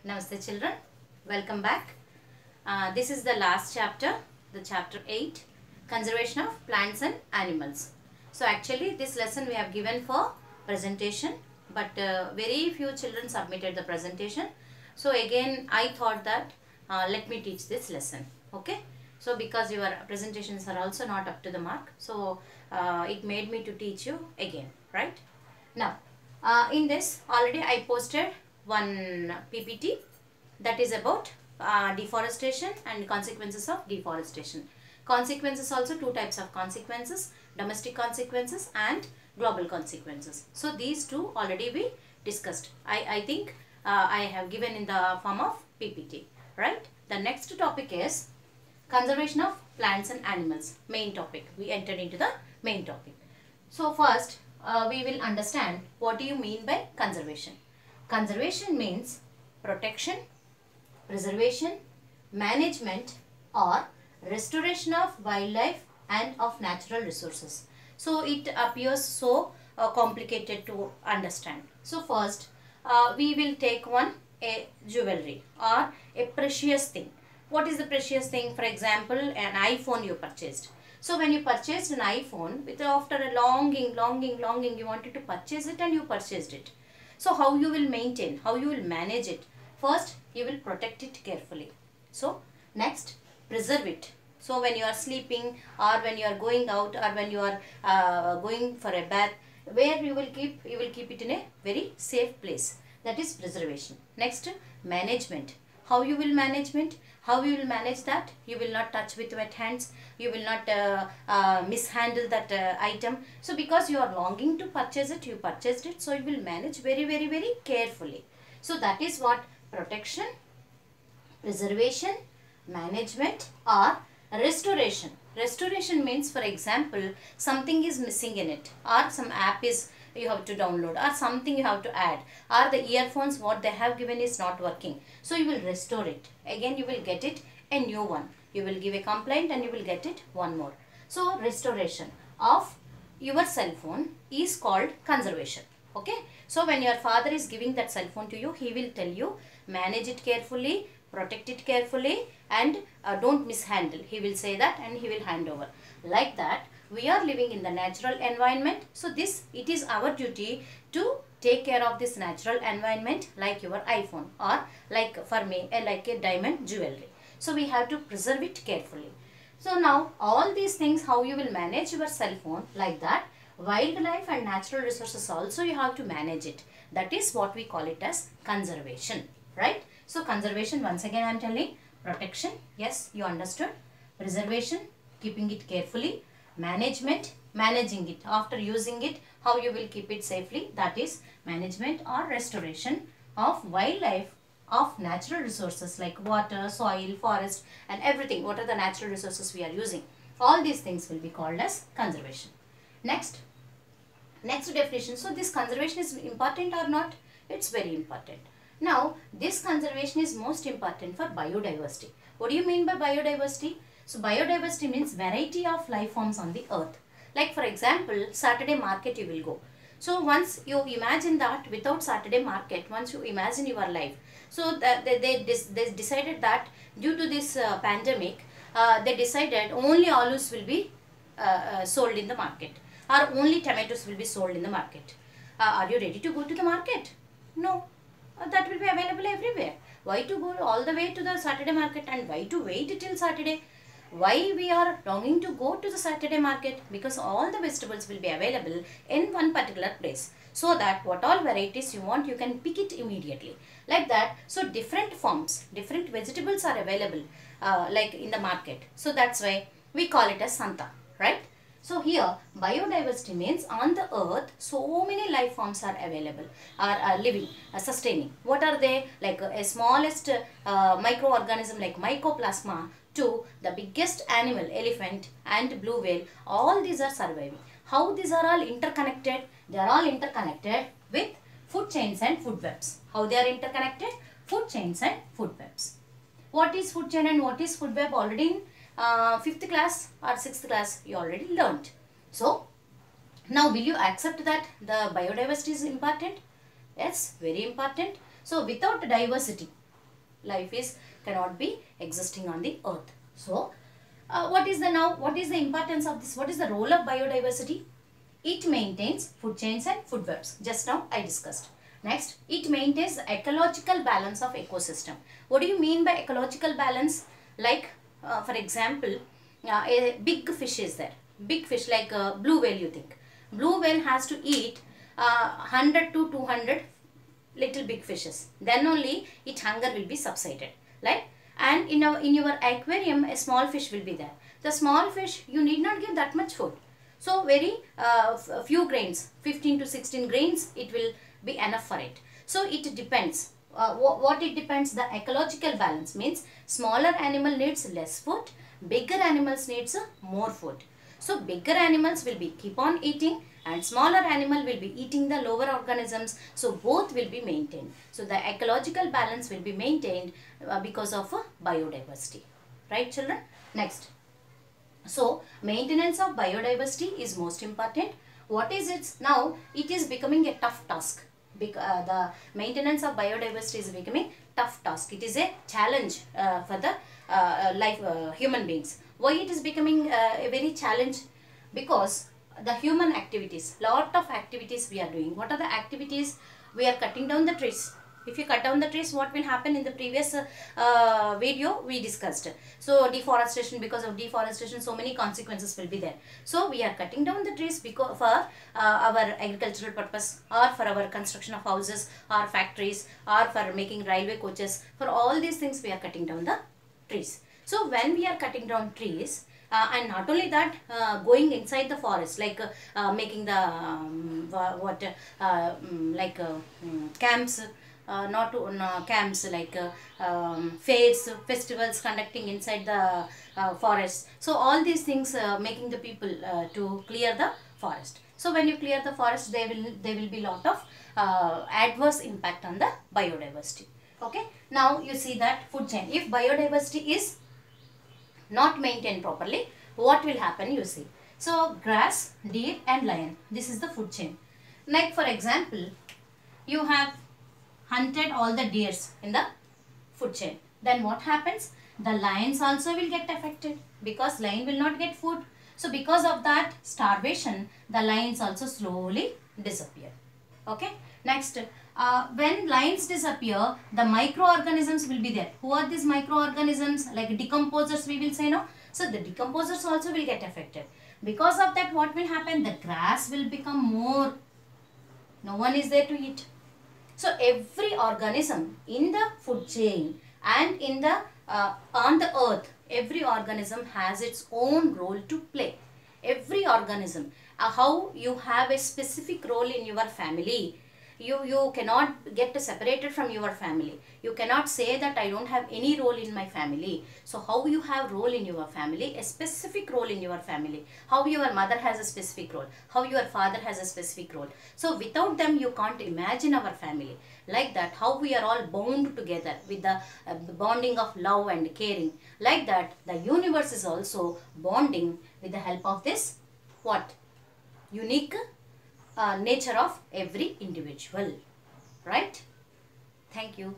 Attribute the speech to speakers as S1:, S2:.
S1: Namaste children, welcome back. This is the last chapter, the chapter 8, conservation of plants and animals. So actually this lesson we have given for presentation, but very few children submitted the presentation. So again I thought that let me teach this lesson, okay. So because your presentations are also not up to the mark, so it made me to teach you again, right. Now in this already I posted one PPT that is about deforestation and consequences of deforestation. Consequences also two types of consequences, domestic consequences and global consequences. So these two already we discussed. I think I have given in the form of PPT, right. The next topic is conservation of plants and animals, main topic. We entered into the main topic. So first we will understand what do you mean by conservation. Conservation means protection, preservation, management or restoration of wildlife and of natural resources. So it appears so complicated to understand. So first we will take a jewelry or a precious thing. What is the precious thing? For example, an iPhone you purchased. So when you purchased an iPhone, after a longing, you wanted to purchase it and you purchased it. So how you will maintain, how you will manage it? First, you will protect it carefully. So next, preserve it. So when you are sleeping or when you are going out or when you are going for a bath, where you will keep it in a very safe place. That is preservation. Next, management. How you will management? How you will manage that? You will not touch with wet hands. You will not mishandle that item. So because you are longing to purchase it, you purchased it. So you will manage very carefully. So that is what protection, preservation, management or restoration. Restoration means, for example, something is missing in it or some app is you have to download or something you have to add or the earphones what they have given is not working. So you will restore it. Again you will get it a new one. You will give a complaint and you will get it one more. So restoration of your cell phone is called conservation. Okay. So when your father is giving that cell phone to you, he will tell you manage it carefully, protect it carefully and don't mishandle. He will say that and he will hand over. Like that we are living in the natural environment. So it is our duty to take care of this natural environment like your iPhone or like for me like a diamond jewelry. So we have to preserve it carefully. So now all these things how you will manage your cell phone like that. Wildlife and natural resources also you have to manage it. That is what we call it as conservation, right? So conservation, once again I am telling, protection, yes you understood, preservation, keeping it carefully, management, managing it after using it, how you will keep it safely, that is management or restoration of wildlife, of natural resources like water, soil, forest and everything. What are the natural resources we are using? All these things will be called as conservation. Next definition. So this conservation is important or not? It's very important. Now this conservation is most important for biodiversity. What do you mean by biodiversity? So biodiversity means variety of life forms on the earth. Like for example, Saturday market you will go. So once you imagine that without Saturday market, once you imagine your life. So they decided that due to this pandemic, they decided only olives will be sold in the market or only tomatoes will be sold in the market. Are you ready to go to the market? No. That will be available everywhere. Why to go all the way to the Saturday market and why to wait till Saturday? Why we are longing to go to the Saturday market? Because all the vegetables will be available in one particular place. So that what all varieties you want, you can pick it immediately. Like that, so different forms, different vegetables are available like in the market. So that's why we call it as Santa, right? So here biodiversity means on the earth so many life forms are available, are living, sustaining. What are they? Like a smallest microorganism like mycoplasma to the biggest animal elephant and blue whale. All these are surviving. How these are all interconnected? They are all interconnected with food chains and food webs. How they are interconnected? Food chains and food webs. What is food chain and what is food web? Already in 5th class or 6th class you already learnt. So now will you accept that the biodiversity is important? Yes, very important. So without diversity, life is cannot be existing on the earth. So what is the importance of this? What is the role of biodiversity? It maintains food chains and food webs. Just now I discussed. Next, it maintains the ecological balance of ecosystem. What do you mean by ecological balance? Like for example, a big fish is there. Big fish like blue whale, you think. Blue whale has to eat 100 to 200 little big fishes. Then only its hunger will be subsided. Right? And in your aquarium, a small fish will be there. The small fish, you need not give that much food. So very few grains, 15 to 16 grains, it will be enough for it. So it depends. What it depends? The ecological balance means smaller animal needs less food, bigger animals needs more food. So bigger animals will be keep on eating and smaller animal will be eating the lower organisms. So both will be maintained. So the ecological balance will be maintained because of biodiversity. Right, children? Next. So maintenance of biodiversity is most important. What is it? Now it is becoming a tough task. The maintenance of biodiversity is becoming tough task. It is a challenge for the human beings. Why it is becoming a very challenge? Because the human activities, lot of activities we are doing. What are the activities? We are cutting down the trees. If you cut down the trees, what will happen? In the previous video we discussed. So deforestation, because of deforestation so many consequences will be there. So we are cutting down the trees because for our agricultural purpose, or for our construction of houses or factories, or for making railway coaches. For all these things we are cutting down the trees. So when we are cutting down trees, and not only that, going inside the forest, like making the camps, camps like fairs, festivals conducting inside the forest. So all these things making the people to clear the forest. So when you clear the forest, there will be lot of adverse impact on the biodiversity. Okay. Now you see that food chain. If biodiversity is not maintained properly, what will happen? You see. So grass, deer and lion. This is the food chain. Like for example, you have hunted all the deers in the food chain. Then what happens? The lions also will get affected because lion will not get food. So because of that starvation, the lions also slowly disappear. Okay. Next, when lions disappear, the microorganisms will be there. Who are these microorganisms? Like decomposers we will say, no? So the decomposers also will get affected. Because of that, what will happen? The grass will become more. No one is there to eat. So every organism in the food chain and in the on the earth, every organism has its own role to play. Every organism, how you have a specific role in your family. You cannot get separated from your family. You cannot say that I don't have any role in my family. So how you have role in your family, a specific role in your family. How your mother has a specific role. How your father has a specific role. So without them you can't imagine our family. Like that, how we are all bound together with the bonding of love and caring. Like that, the universe is also bonding with the help of this what? Unique nature of every individual. Right? Thank you.